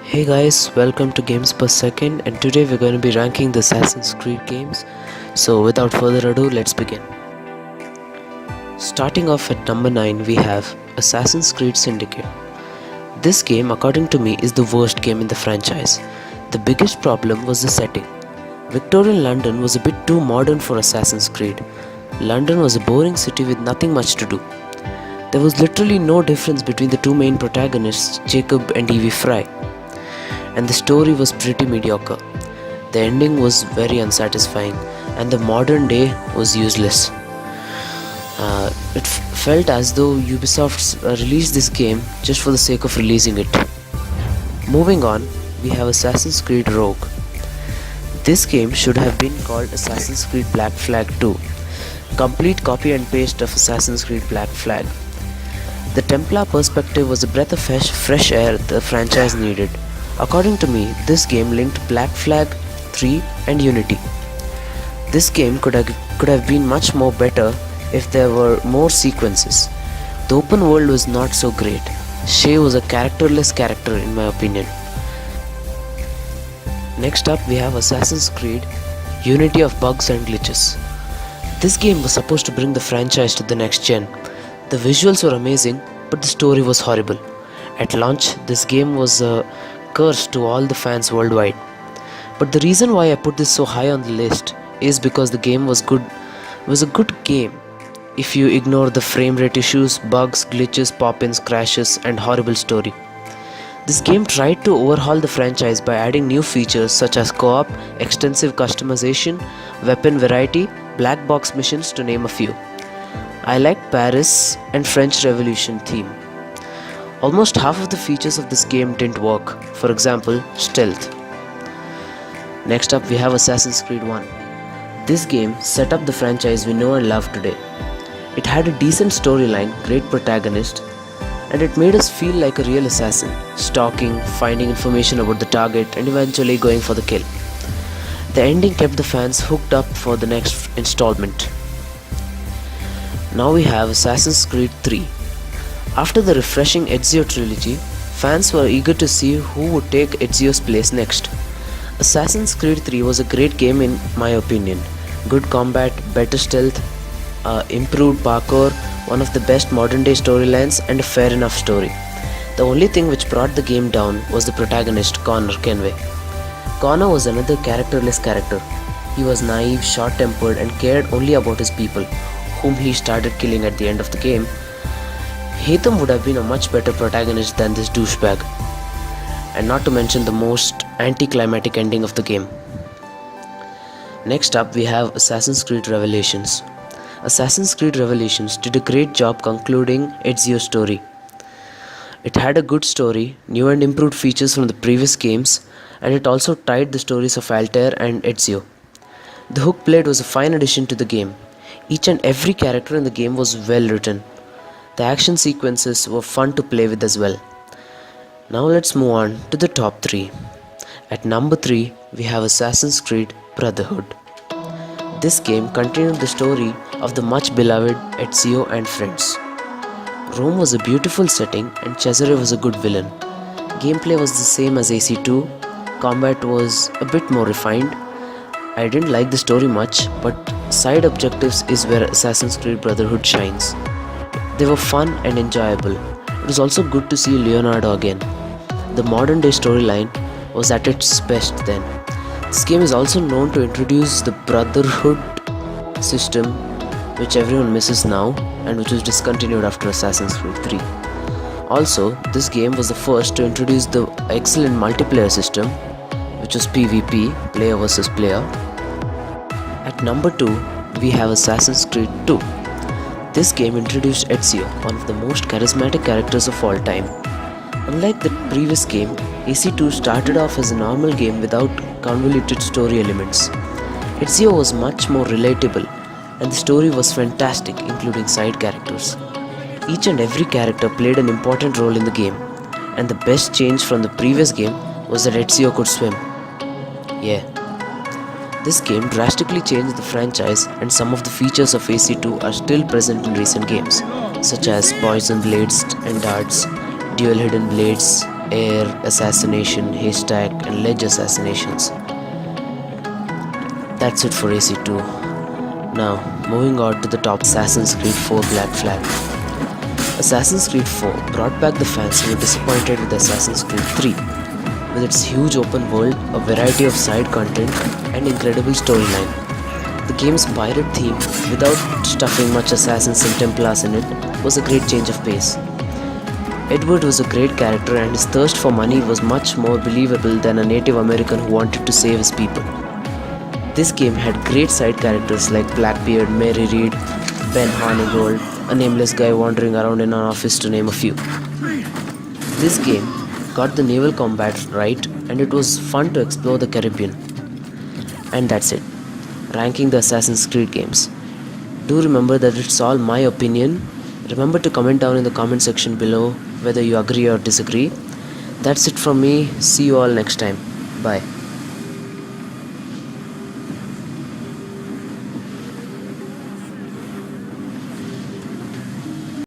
Hey guys, welcome to Games Per Second, and today we're going to be ranking the Assassin's Creed games. So without further ado, let's begin. Starting off at number 9, we have Assassin's Creed Syndicate. This game, according to me, is the worst game in the franchise. The biggest problem was the setting. Victorian London was a bit too modern for Assassin's Creed. London was a boring city with nothing much to do. There was literally no difference between the two main protagonists, Jacob and Evie Fry, and the story was pretty mediocre. The ending was very unsatisfying, and the modern day was useless. It felt as though Ubisoft released this game just for the sake of releasing it. Moving on, we have Assassin's Creed Rogue. This game should have been called Assassin's Creed Black Flag 2, complete copy and paste of Assassin's Creed Black Flag. The Templar perspective was a breath of fresh air the franchise needed. According to me, this game linked Black Flag 3 and Unity. This game could have been much more better if there were more sequences. The open world was not so great. Shay was a characterless character in my opinion. Next up we have Assassin's Creed Unity of Bugs and Glitches. This game was supposed to bring the franchise to the next gen. The visuals were amazing, but the story was horrible. At launch, this game was a curse to all the fans worldwide. But the reason why I put this so high on the list is because the game was good. It was a good game if you ignore the frame rate issues, bugs, glitches, pop-ins, crashes, and horrible story. This game tried to overhaul the franchise by adding new features such as co-op, extensive customization, weapon variety, black box missions to name a few. I liked Paris and French Revolution theme. Almost half of the features of this game didn't work, for example, stealth. Next up we have Assassin's Creed 1. This game set up the franchise we know and love today. It had a decent storyline, great protagonist, and it made us feel like a real assassin, stalking, finding information about the target, and eventually going for the kill. The ending kept the fans hooked up for the next installment. Now we have Assassin's Creed 3. After the refreshing Ezio trilogy, fans were eager to see who would take Ezio's place next. Assassin's Creed 3 was a great game in my opinion. Good combat, better stealth, improved parkour, one of the best modern day storylines, and a fair enough story. The only thing which brought the game down was the protagonist, Connor Kenway. Connor was another characterless character. He was naive, short-tempered, and cared only about his people, whom he started killing at the end of the game. Hatham would have been a much better protagonist than this douchebag, and not to mention the most anticlimactic ending of the game. Next up we have Assassin's Creed Revelations. Assassin's Creed Revelations did a great job concluding Ezio's story. It had a good story, new and improved features from the previous games, and it also tied the stories of Altair and Ezio. The Hook Blade was a fine addition to the game. Each and every character in the game was well written. The action sequences were fun to play with as well. Now let's move on to the top 3. At number 3, we have Assassin's Creed Brotherhood. This game continued the story of the much beloved Ezio and friends. Rome was a beautiful setting and Cesare was a good villain. Gameplay was the same as AC2, combat was a bit more refined. I didn't like the story much, but side objectives is where Assassin's Creed Brotherhood shines. They were fun and enjoyable. It was also good to see Leonardo again. The modern day storyline was at its best then. This game is also known to introduce the Brotherhood system, which everyone misses now and which was discontinued after Assassin's Creed 3. Also, this game was the first to introduce the excellent multiplayer system, which was PvP, player versus player. At number 2, we have Assassin's Creed 2. This game introduced Ezio, one of the most charismatic characters of all time. Unlike the previous game, AC2 started off as a normal game without convoluted story elements. Ezio was much more relatable, and the story was fantastic, including side characters. Each and every character played an important role in the game, and the best change from the previous game was that Ezio could swim. Yeah. This game drastically changed the franchise, and some of the features of AC2 are still present in recent games, such as poison blades and darts, dual hidden blades, air assassination, haystack, and ledge assassinations. That's it for AC2. Now, moving on to the top, Assassin's Creed 4 Black Flag. Assassin's Creed 4 brought back the fans who were disappointed with Assassin's Creed 3. With its huge open world, a variety of side content, and incredible storyline. The game's pirate theme, without stuffing much assassins and templars in it, was a great change of pace. Edward was a great character and his thirst for money was much more believable than a Native American who wanted to save his people. This game had great side characters like Blackbeard, Mary Reed, Ben Hornigold, a nameless guy wandering around in an office to name a few. This game got the naval combat right and it was fun to explore the Caribbean. And that's it. Ranking the Assassin's Creed games. Do remember that it's all my opinion. Remember to comment down in the comment section below whether you agree or disagree. That's it from me. See you all next time. Bye.